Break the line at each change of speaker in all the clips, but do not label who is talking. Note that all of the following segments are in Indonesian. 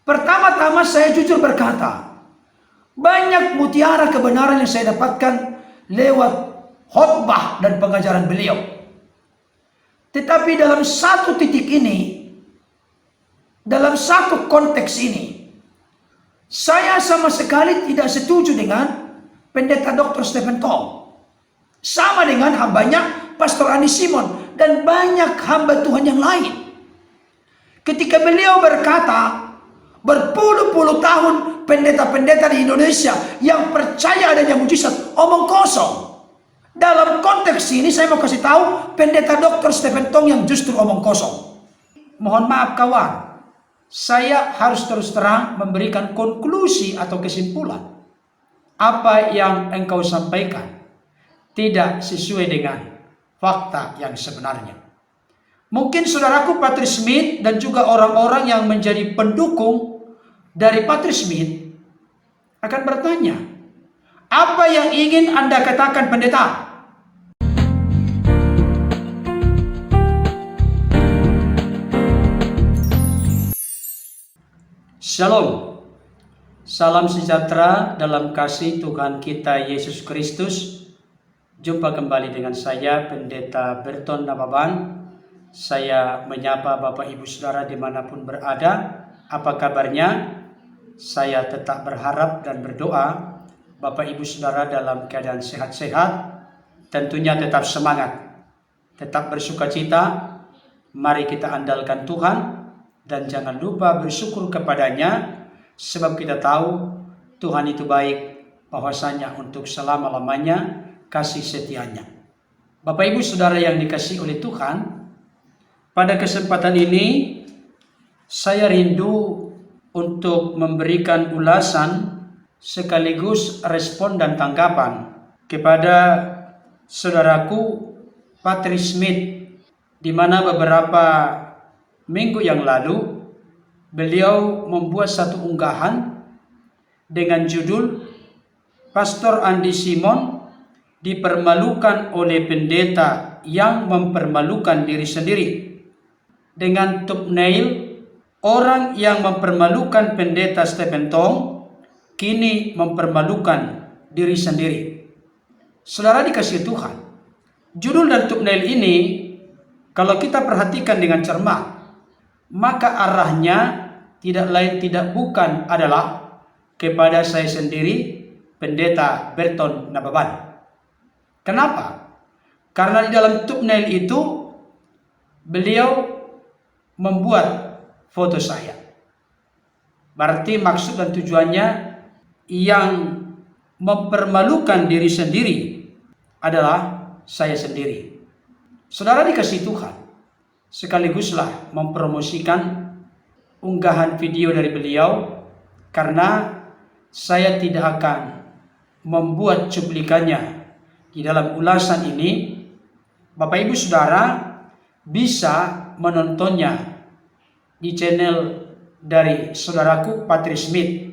Pertama-tama saya jujur berkata, banyak mutiara kebenaran yang saya dapatkan lewat khotbah dan pengajaran beliau. Tetapi dalam satu titik ini, dalam satu konteks ini, saya sama sekali tidak setuju dengan Pendeta Dr. Stephen Tong. Sama dengan hambanya Pastor Andi Simon dan banyak hamba Tuhan yang lain. Ketika beliau berkata, berpuluh-puluh tahun pendeta-pendeta di Indonesia yang percaya adanya mujizat omong kosong. Dalam konteks ini saya mau kasih tahu Pendeta Dr. Stephen Tong yang justru omong kosong. Mohon maaf kawan, saya harus terus terang memberikan konklusi atau kesimpulan. Apa yang engkau sampaikan tidak sesuai dengan fakta yang sebenarnya. Mungkin saudaraku Patrick Smith dan juga orang-orang yang menjadi pendukung dari Patrick Smith akan bertanya, apa yang ingin Anda katakan pendeta? Shalom, salam sejahtera dalam kasih Tuhan kita Yesus Kristus. Jumpa kembali dengan saya Pendeta Berton Nababan. Saya menyapa Bapak Ibu Saudara dimanapun berada. Apa kabarnya? Saya tetap berharap dan berdoa Bapak Ibu Saudara dalam keadaan sehat-sehat. Tentunya tetap semangat, tetap bersukacita. Mari kita andalkan Tuhan. Dan jangan lupa bersyukur kepadanya, sebab kita tahu Tuhan itu baik, bahwasanya untuk selama-lamanya kasih setianya. Bapak Ibu Saudara yang dikasihi oleh Tuhan, pada kesempatan ini saya rindu untuk memberikan ulasan sekaligus respon dan tanggapan kepada saudaraku Patrick Smith, di mana beberapa minggu yang lalu beliau membuat satu unggahan dengan judul Pastor Andi Simon dipermalukan oleh pendeta yang mempermalukan diri sendiri, dengan thumbnail orang yang mempermalukan pendeta Stephen Tong kini mempermalukan diri sendiri. Saudara dikasihi Tuhan, judul dan thumbnail ini kalau kita perhatikan dengan cermat, maka arahnya tidak lain tidak bukan adalah kepada saya sendiri, Pendeta Berton Nababan. Kenapa? Karena di dalam thumbnail itu beliau membuat foto saya. Berarti maksud dan tujuannya yang mempermalukan diri sendiri adalah saya sendiri. Saudara dikasihi Tuhan, sekaliguslah mempromosikan unggahan video dari beliau, karena saya tidak akan membuat cuplikannya di dalam ulasan ini. Bapak Ibu Saudara bisa menontonnya di channel dari saudaraku Patrick Smith.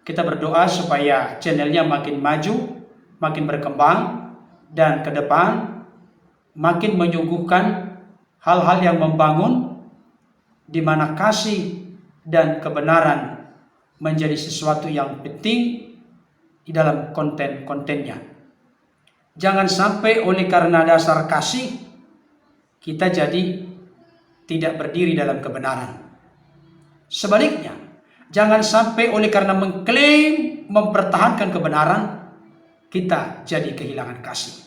Kita berdoa supaya channelnya makin maju, makin berkembang, dan ke depan makin menyuguhkan hal-hal yang membangun, di mana kasih dan kebenaran menjadi sesuatu yang penting di dalam konten-kontennya. Jangan sampai oleh karena dasar kasih kita jadi tidak berdiri dalam kebenaran. Sebaliknya, jangan sampai oleh karena mengklaim mempertahankan kebenaran kita jadi kehilangan kasih.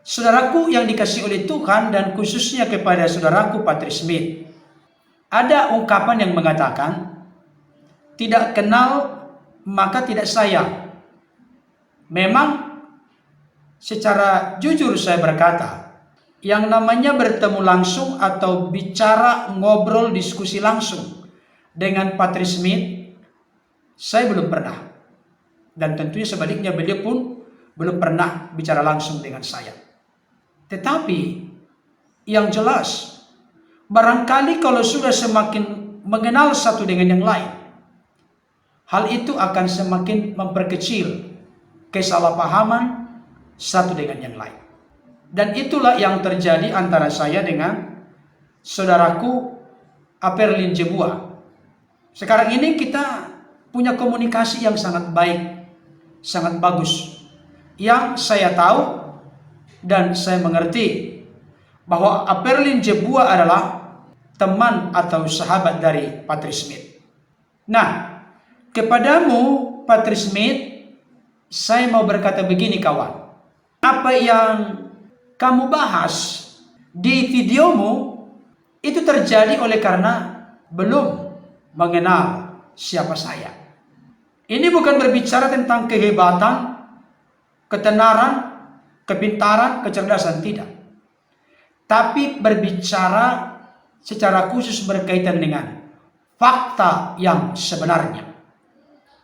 Saudaraku yang dikasihi oleh Tuhan, dan khususnya kepada saudaraku Patrick Smith, ada ungkapan yang mengatakan, tidak kenal maka tidak sayang. Memang secara jujur saya berkata, yang namanya bertemu langsung atau bicara, ngobrol, diskusi langsung dengan Patrick Smith, saya belum pernah. Dan tentunya sebaliknya beliau pun belum pernah bicara langsung dengan saya. Tetapi yang jelas, barangkali kalau sudah semakin mengenal satu dengan yang lain, hal itu akan semakin memperkecil kesalahpahaman satu dengan yang lain. Dan itulah yang terjadi antara saya dengan saudaraku Aperlin Jebua. Sekarang ini kita punya komunikasi yang sangat baik, sangat bagus. Yang saya tahu dan saya mengerti bahwa Aperlin Jebua adalah teman atau sahabat dari Patrice Smith. Nah, kepadamu Patrice Smith, saya mau berkata begini kawan. Apa yang kamu bahas di videomu itu terjadi oleh karena belum mengenal siapa saya. Ini bukan berbicara tentang kehebatan, ketenaran, kepintaran, kecerdasan, tidak. Tapi berbicara secara khusus berkaitan dengan fakta yang sebenarnya.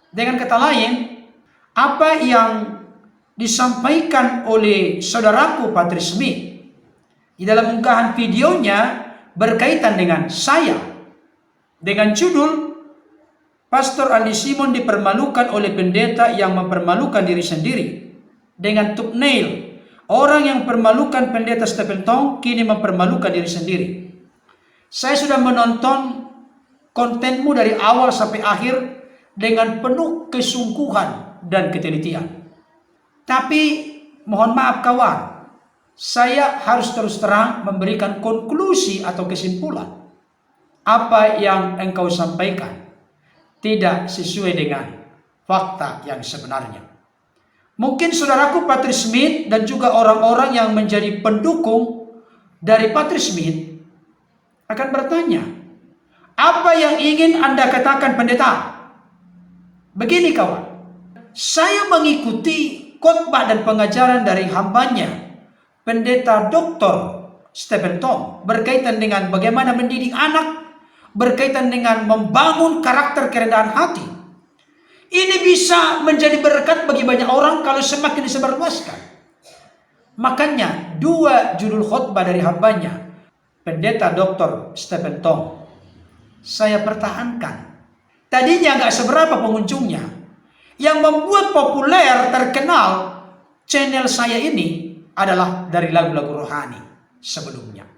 Dengan kata lain, apa yang disampaikan oleh saudaraku Patrice Smith di dalam unggahan videonya berkaitan dengan saya, dengan judul Pastor Andy Simon dipermalukan oleh pendeta yang mempermalukan diri sendiri, dengan thumbnail orang yang permalukan pendeta Stephen Tong kini mempermalukan diri sendiri. Saya sudah menonton kontenmu dari awal sampai akhir dengan penuh kesungguhan dan ketelitian. Tapi mohon maaf kawan, saya harus terus terang memberikan konklusi atau kesimpulan. Apa yang engkau sampaikan tidak sesuai dengan fakta yang sebenarnya. Mungkin saudaraku Patrice Smith dan juga orang-orang yang menjadi pendukung dari Patrice Smith akan bertanya, apa yang ingin Anda katakan pendeta? Begini kawan, saya mengikuti khotbah dan pengajaran dari hambanya, pendeta Dr. Stephen Tong, berkaitan dengan bagaimana mendidik anak, berkaitan dengan membangun karakter kerendahan hati. Ini bisa menjadi berkat bagi banyak orang kalau semakin disebarluaskan. Makanya dua judul khotbah dari hambanya, pendeta Dr. Stephen Tong, saya pertahankan. Tadinya nggak seberapa pengunjungnya. Yang membuat populer, terkenal channel saya ini adalah dari lagu-lagu rohani sebelumnya.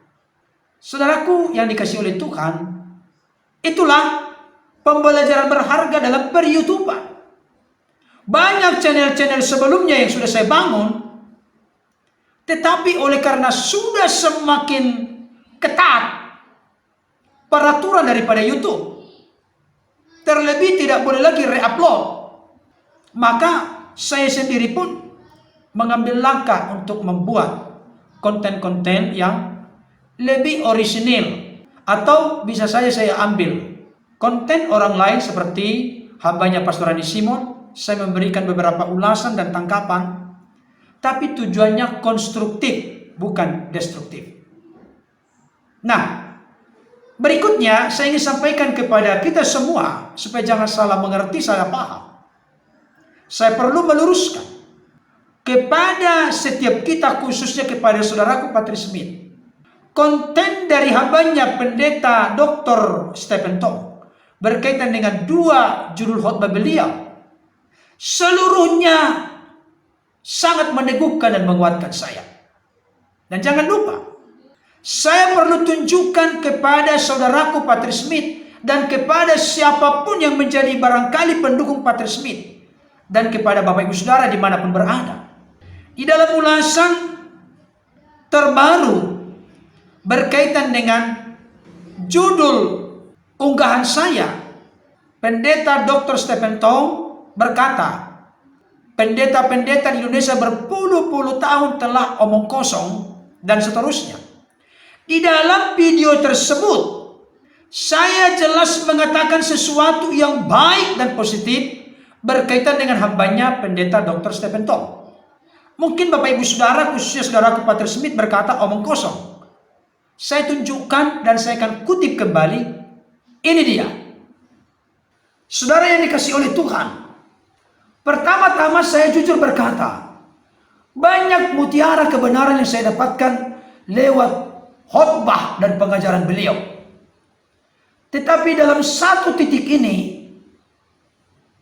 Saudaraku yang dikasihi oleh Tuhan, itulah pembelajaran berharga dalam per-YouTuber. Banyak channel-channel sebelumnya yang sudah saya bangun, tetapi oleh karena sudah semakin ketat peraturan daripada YouTube, terlebih tidak boleh lagi re-upload, maka saya sendiri pun mengambil langkah untuk membuat konten-konten yang lebih orisinil, atau bisa saja saya ambil konten orang lain seperti hambanya Pastor Andy Simon. Saya memberikan beberapa ulasan dan tangkapan, tapi tujuannya konstruktif, bukan destruktif. Nah, berikutnya saya ingin sampaikan kepada kita semua supaya jangan salah mengerti, salah paham. Saya perlu meluruskan kepada setiap kita, khususnya kepada saudaraku Patrice Smith. Konten dari hambanya pendeta Dr. Stephen Tong berkaitan dengan dua judul khotbah beliau, seluruhnya sangat meneguhkan dan menguatkan saya. Dan jangan lupa, saya perlu tunjukkan kepada saudaraku Patrice Smith dan kepada siapapun yang menjadi barangkali pendukung Patrice Smith dan kepada Bapak Ibu Saudara dimanapun berada. Di dalam ulasan terbaru berkaitan dengan judul unggahan saya, pendeta Dr. Stephen Tong berkata, pendeta-pendeta di Indonesia berpuluh-puluh tahun telah omong kosong dan seterusnya. Di dalam video tersebut, saya jelas mengatakan sesuatu yang baik dan positif berkaitan dengan hambanya pendeta Dr. Stephen Tong. Mungkin Bapak Ibu Saudara, khususnya saudaraku Patrice Smith berkata omong kosong. Saya tunjukkan dan saya akan kutip kembali. Ini dia. Saudara yang dikasihi oleh Tuhan, pertama-tama saya jujur berkata, banyak mutiara kebenaran yang saya dapatkan lewat khotbah dan pengajaran beliau. Tetapi dalam satu titik ini,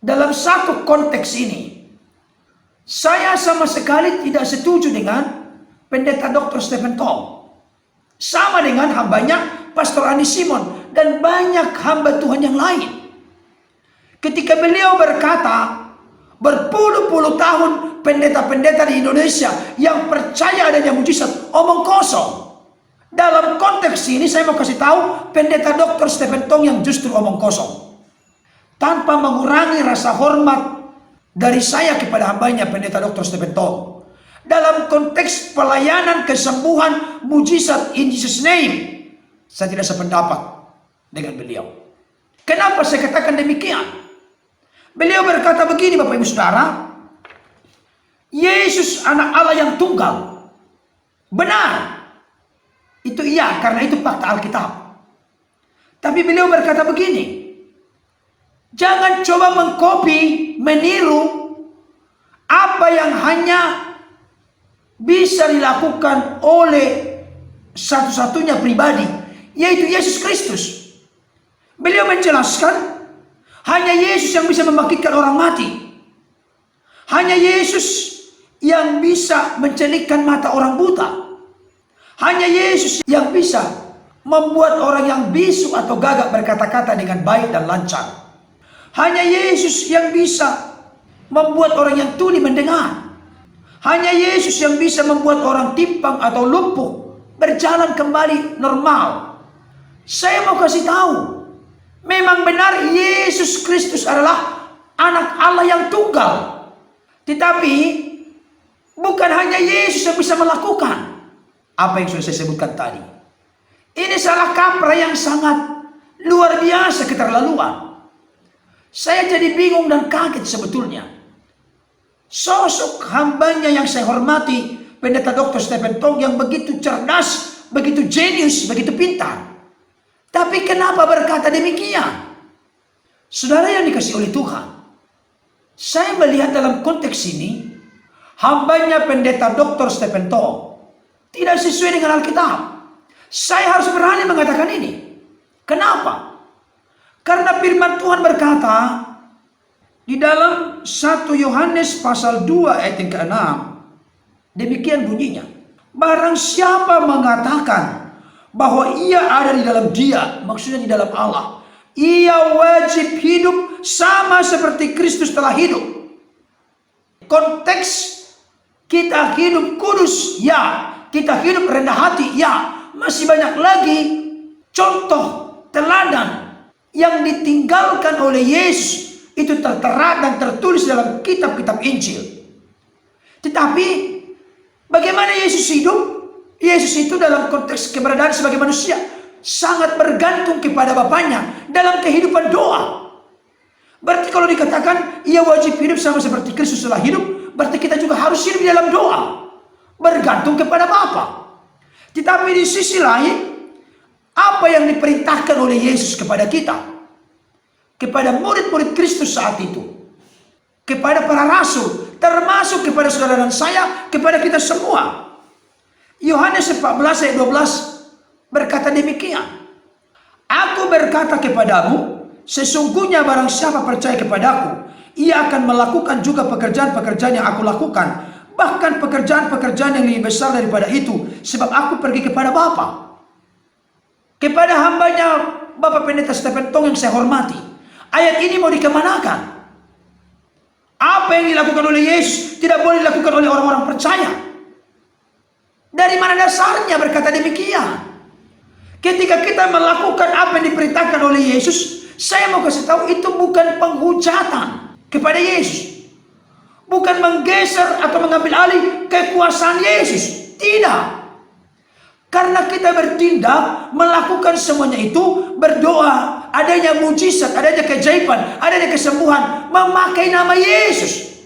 dalam satu konteks ini, saya sama sekali tidak setuju dengan pendeta Dr. Stephen Tong. Sama dengan hambanya Pastor Andy Simon dan banyak hamba Tuhan yang lain. Ketika beliau berkata, berpuluh-puluh tahun pendeta-pendeta di Indonesia yang percaya adanya mujizat omong kosong. Dalam konteks ini saya mau kasih tahu pendeta Dr. Stephen Tong yang justru omong kosong. Tanpa mengurangi rasa hormat dari saya kepada hambanya pendeta Dr. Stephen Tong. Dalam konteks pelayanan kesembuhan mujizat in Jesus name, saya tidak sependapat dengan beliau. Kenapa saya katakan demikian? Beliau berkata begini, Bapak Ibu Saudara, Yesus anak Allah yang tunggal. Benar. Itu iya, karena itu fakta Alkitab. Tapi beliau berkata begini, jangan coba mengkopi, meniru apa yang hanya bisa dilakukan oleh satu-satunya pribadi, yaitu Yesus Kristus. Beliau menjelaskan, hanya Yesus yang bisa membangkitkan orang mati. Hanya Yesus yang bisa mencelikkan mata orang buta. Hanya Yesus yang bisa membuat orang yang bisu atau gagak berkata-kata dengan baik dan lancar. Hanya Yesus yang bisa membuat orang yang tuli mendengar. Hanya Yesus yang bisa membuat orang timpang atau lumpuh berjalan kembali normal. Saya mau kasih tahu, memang benar Yesus Kristus adalah anak Allah yang tunggal. Tetapi bukan hanya Yesus yang bisa melakukan apa yang sudah saya sebutkan tadi. Ini salah kaprah yang sangat luar biasa, keterlaluan. Saya jadi bingung dan kaget sebetulnya. Sosok hambanya yang saya hormati, pendeta Dr. Stephen Tong, yang begitu cerdas, begitu jenius, begitu pintar. Tapi kenapa berkata demikian? Saudara yang dikasihi oleh Tuhan, saya melihat dalam konteks ini, hambanya pendeta Dr. Stephen Tong tidak sesuai dengan Alkitab. Saya harus berani mengatakan ini. Kenapa? Karena firman Tuhan berkata di dalam 1 Yohanes pasal 2 ayat yang ke-6, demikian bunyinya, barang siapa mengatakan bahwa ia ada di dalam Dia, maksudnya di dalam Allah, ia wajib hidup sama seperti Kristus telah hidup. Konteks kita hidup kudus, ya. Kita hidup rendah hati, ya. Masih banyak lagi contoh teladan yang ditinggalkan oleh Yesus. Itu tertera dan tertulis dalam kitab-kitab Injil. Tetapi bagaimana Yesus hidup? Yesus itu dalam konteks keberadaan sebagai manusia sangat bergantung kepada Bapaknya dalam kehidupan doa. Berarti kalau dikatakan ia wajib hidup sama seperti Kristus telah hidup, berarti kita juga harus hidup di dalam doa, bergantung kepada Bapa. Tetapi di sisi lain, apa yang diperintahkan oleh Yesus kepada kita, kepada murid-murid Kristus saat itu, kepada para rasul, termasuk kepada saudara dan saya, kepada kita semua. Yohanes 14 ayat 12 berkata demikian, aku berkata kepadamu, sesungguhnya barang siapa percaya kepadaku, ia akan melakukan juga pekerjaan-pekerjaan yang aku lakukan, bahkan pekerjaan-pekerjaan yang lebih besar daripada itu, sebab aku pergi kepada Bapa. Kepada hambanya Bapak Pendeta Stephen Tong yang saya hormati, ayat ini mau dikemanakan? Apa yang dilakukan oleh Yesus tidak boleh dilakukan oleh orang-orang percaya. Dari mana dasarnya berkata demikian? Ketika kita melakukan apa yang diperintahkan oleh Yesus, saya mau kasih tahu itu bukan penghujatan kepada Yesus. Bukan menggeser atau mengambil alih kekuasaan Yesus. Tidak. Karena kita bertindak, melakukan semuanya itu, berdoa, adanya mujizat, adanya keajaiban, adanya kesembuhan, memakai nama Yesus.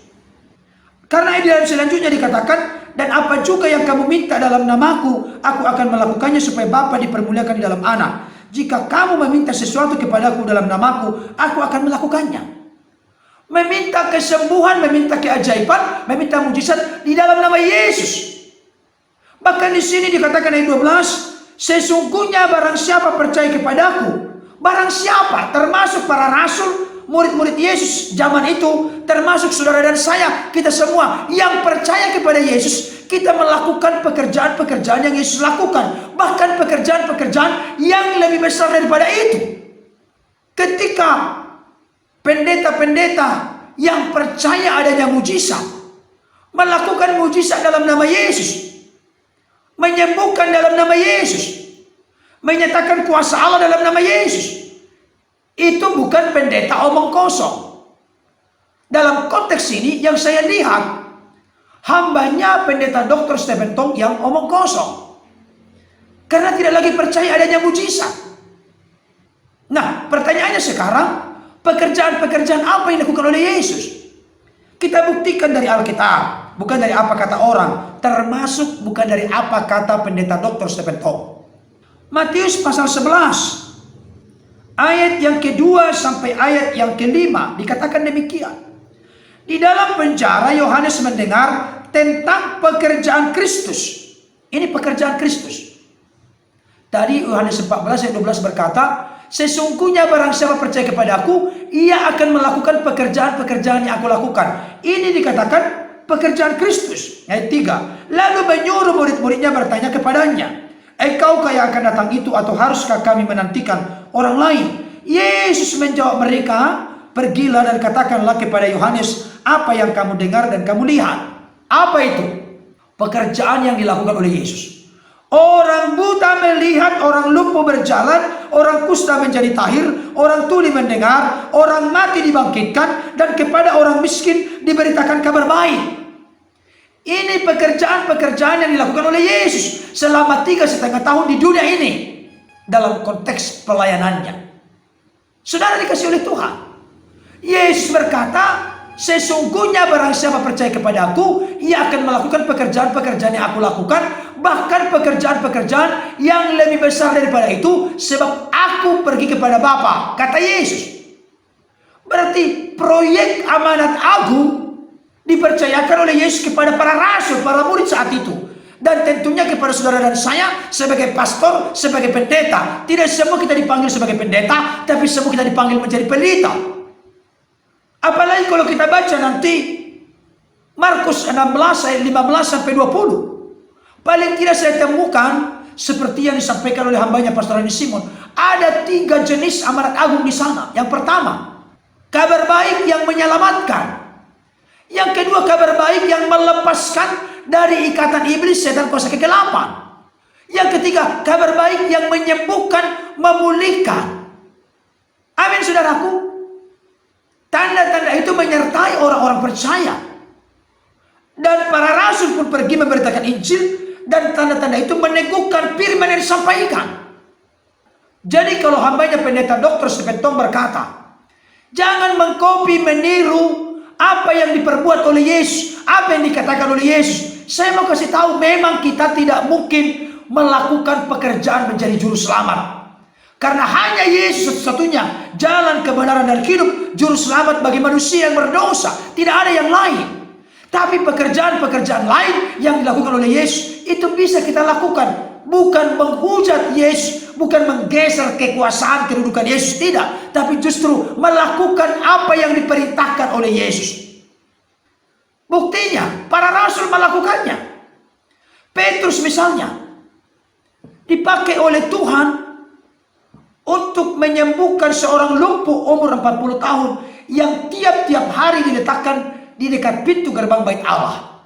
Karena di dalam selanjutnya dikatakan, dan apa juga yang kamu minta dalam namaku, aku akan melakukannya supaya Bapa dipermuliakan di dalam Anak. Jika kamu meminta sesuatu kepadaku dalam namaku, aku akan melakukannya. Meminta kesembuhan, meminta keajaiban, meminta mujizat di dalam nama Yesus. Bahkan di sini dikatakan ayat 12, sesungguhnya barang siapa percaya kepadaku, barang siapa, termasuk para rasul, murid-murid Yesus zaman itu, termasuk saudara dan saya, kita semua yang percaya kepada Yesus, kita melakukan pekerjaan-pekerjaan yang Yesus lakukan, bahkan pekerjaan-pekerjaan yang lebih besar daripada itu. Ketika pendeta pendeta-pendeta yang percaya adanya mujizat, melakukan mujizat dalam nama Yesus, menyembuhkan dalam nama Yesus, menyatakan kuasa Allah dalam nama Yesus, itu bukan pendeta omong kosong. Dalam konteks ini yang saya lihat, hambanya pendeta Dr. Stephen Tong yang omong kosong, karena tidak lagi percaya adanya mujizat. Nah, pertanyaannya sekarang, pekerjaan-pekerjaan apa yang dilakukan oleh Yesus? Kita buktikan dari Alkitab, bukan dari apa kata orang, termasuk bukan dari apa kata pendeta Dr. Stephen Tong. Matius pasal 11, ayat yang kedua sampai ayat yang kelima, dikatakan demikian. Di dalam penjara Yohanes mendengar tentang pekerjaan Kristus. Ini pekerjaan Kristus. Tadi Yohanes 14 ayat 12 berkata, sesungguhnya barang siapa percaya kepadaku, ia akan melakukan pekerjaan-pekerjaan yang aku lakukan. Ini dikatakan pekerjaan Kristus. Ayat 3. Lalu menyuruh murid-muridnya bertanya kepadanya, engkaukah yang akan datang itu atau haruskah kami menantikan orang lain? Yesus menjawab mereka, pergilah dan katakanlah kepada Yohanes apa yang kamu dengar dan kamu lihat. Apa itu? Pekerjaan yang dilakukan oleh Yesus. Orang buta melihat, orang lumpuh berjalan, orang kusta menjadi tahir, orang tuli mendengar, orang mati dibangkitkan, dan kepada orang miskin diberitakan kabar baik. Ini pekerjaan-pekerjaan yang dilakukan oleh Yesus selama 3,5 tahun di dunia ini dalam konteks pelayanannya. Saudara dikasih oleh Tuhan. Yesus berkata, sesungguhnya barang siapa percaya kepadaku, ia akan melakukan pekerjaan-pekerjaan yang aku lakukan, bahkan pekerjaan-pekerjaan yang lebih besar daripada itu, sebab aku pergi kepada Bapa, kata Yesus. Berarti proyek amanat agung dipercayakan oleh Yesus kepada para rasul, para murid saat itu, dan tentunya kepada saudara dan saya sebagai pastor, sebagai pendeta. Tidak semua kita dipanggil sebagai pendeta, tapi semua kita dipanggil menjadi pelita. Apalagi kalau kita baca nanti Markus 16 ayat 15 sampai 20. Paling tidak saya temukan seperti yang disampaikan oleh hambanya Pastor Rani Simon, ada 3 jenis amanat agung di sana. Yang pertama, kabar baik yang menyelamatkan. Yang kedua, kabar baik yang melepaskan dari ikatan iblis, setan, kuasa kegelapan. Yang ketiga, kabar baik yang menyembuhkan, memulihkan. Amin, saudaraku. Tanda-tanda itu menyertai orang-orang percaya. Dan para rasul pun pergi memberitakan Injil, dan tanda-tanda itu meneguhkan firman yang disampaikan. Jadi kalau hambanya pendeta Dr. Stephen Tong berkata, jangan mengkopi, meniru apa yang diperbuat oleh Yesus, apa yang dikatakan oleh Yesus. Saya mau kasih tahu, memang kita tidak mungkin melakukan pekerjaan menjadi juru selamat. Karena hanya Yesus satu-satunya jalan kebenaran dan hidup, juru selamat bagi manusia yang berdosa. Tidak ada yang lain. Tapi pekerjaan-pekerjaan lain yang dilakukan oleh Yesus, itu bisa kita lakukan. Bukan menghujat Yesus, bukan menggeser kekuasaan kedudukan Yesus, tidak. Tapi justru melakukan apa yang diperintahkan oleh Yesus. Buktinya, para rasul melakukannya. Petrus misalnya, dipakai oleh Tuhan untuk menyembuhkan seorang lumpuh umur 40 tahun yang tiap-tiap hari diletakkan di dekat pintu gerbang bait Allah.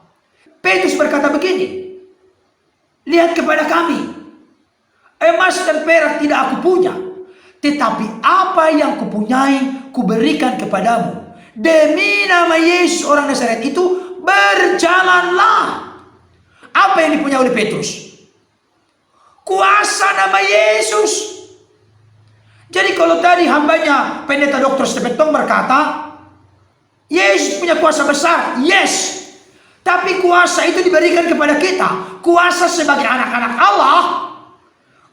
Petrus berkata begini, lihat kepada kami, emas dan perak tidak aku punya, tetapi apa yang kupunyai kuberikan kepadamu. Demi nama Yesus orang Nazaret itu, berjalanlah. Apa yang dipunyai oleh Petrus? Kuasa nama Yesus. Jadi kalau tadi hambanya pendeta Dr. Stephen Tong berkata, Yesus punya kuasa besar, yes. Tapi kuasa itu diberikan kepada kita. Kuasa sebagai anak-anak Allah,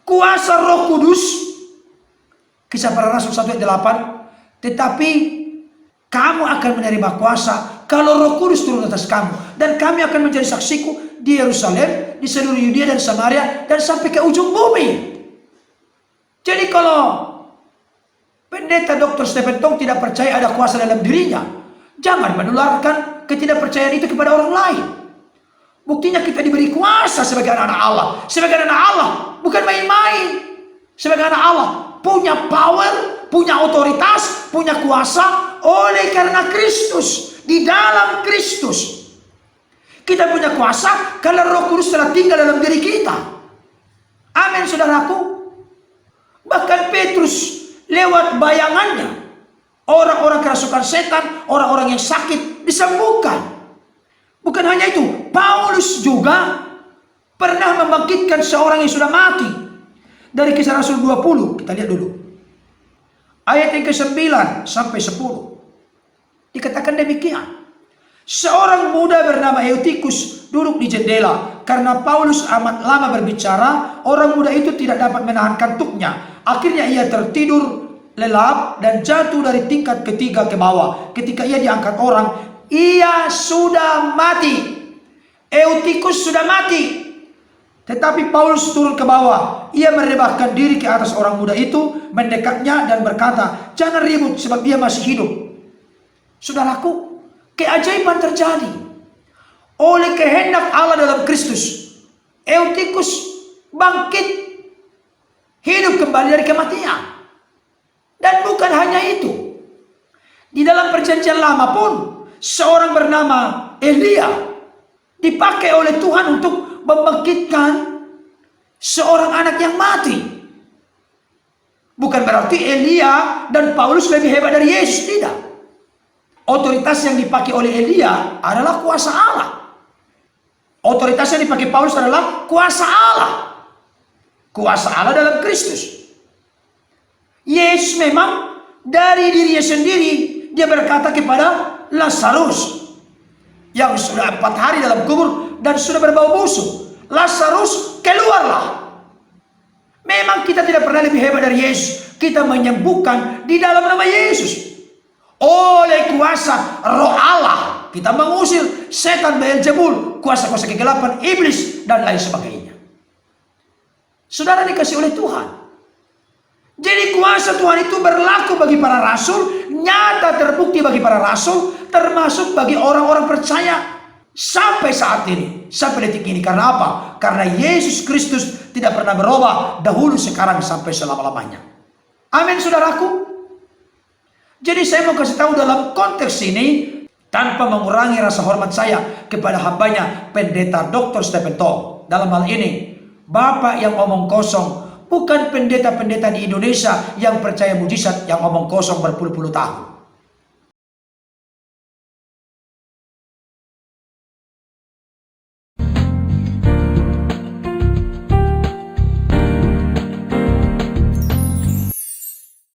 kuasa Roh Kudus. Kisah Para Rasul 1:8. Tetapi kamu akan menerima kuasa kalau Roh Kudus turun atas kamu, dan kami akan menjadi saksiku di Yerusalem, di seluruh Yudea dan Samaria, dan sampai ke ujung bumi. Jadi kalau pendeta Dr. Stephen Tong tidak percaya ada kuasa dalam dirinya, jangan menularkan ketidakpercayaan itu kepada orang lain. Buktinya kita diberi kuasa sebagai anak-anak Allah. Sebagai anak Allah bukan main-main. Sebagai anak Allah punya power, punya otoritas, punya kuasa oleh karena Kristus, di dalam Kristus. Kita punya kuasa karena Roh Kudus telah tinggal dalam diri kita. Amin, saudaraku. Bahkan Petrus lewat bayangannya, orang-orang kerasukan setan, orang-orang yang sakit disembuhkan. Bukan hanya itu, Paulus juga pernah membangkitkan seorang yang sudah mati. Dari Kisah Rasul 20, kita lihat dulu. Ayat yang ke-9 sampai 10. Dikatakan demikian. Seorang muda bernama Eutikus duduk di jendela. Karena Paulus amat lama berbicara, orang muda itu tidak dapat menahan kantuknya. Akhirnya ia tertidur lelap dan jatuh dari tingkat ketiga ke bawah. Ketika ia diangkat orang, ia sudah mati. Eutikus sudah mati. Tetapi Paulus turun ke bawah. Ia merebahkan diri ke atas orang muda itu, mendekatnya dan berkata, "Jangan ribut sebab dia masih hidup." Saudaraku, keajaiban terjadi oleh kehendak Allah dalam Kristus. Eutikus bangkit, hidup kembali dari kematian. Dan bukan hanya itu, di dalam perjanjian lama pun seorang bernama Elia dipakai oleh Tuhan untuk membangkitkan seorang anak yang mati. Bukan berarti Elia dan Paulus lebih hebat dari Yesus, tidak. Otoritas yang dipakai oleh Elia adalah kuasa Allah. Otoritas yang dipakai Paulus adalah kuasa Allah. Kuasa Allah dalam Kristus. Yesus memang dari dirinya sendiri, dia berkata kepada Lazarus yang sudah 4 hari dalam kubur dan sudah berbau busuk, "Lazarus, keluarlah." Memang kita tidak pernah lebih hebat dari Yesus. Kita menyembuhkan di dalam nama Yesus. Oleh kuasa Roh Allah kita mengusir setan Beelzebul, kuasa-kuasa kegelapan, iblis dan lain sebagainya. Saudara dikasih oleh Tuhan. Jadi kuasa Tuhan itu berlaku bagi para rasul, nyata terbukti bagi para rasul, termasuk bagi orang-orang percaya sampai saat ini, sampai detik ini. Karena apa? Karena Yesus Kristus tidak pernah berubah, dahulu, sekarang, sampai selama-lamanya. Amin, saudaraku. Jadi saya mau kasih tahu dalam konteks ini, tanpa mengurangi rasa hormat saya kepada hambanya Pendeta Dr. Stephen Tong. Dalam hal ini, Bapak yang omong kosong, bukan pendeta-pendeta di Indonesia yang percaya mujizat yang omong kosong berpuluh-puluh tahun.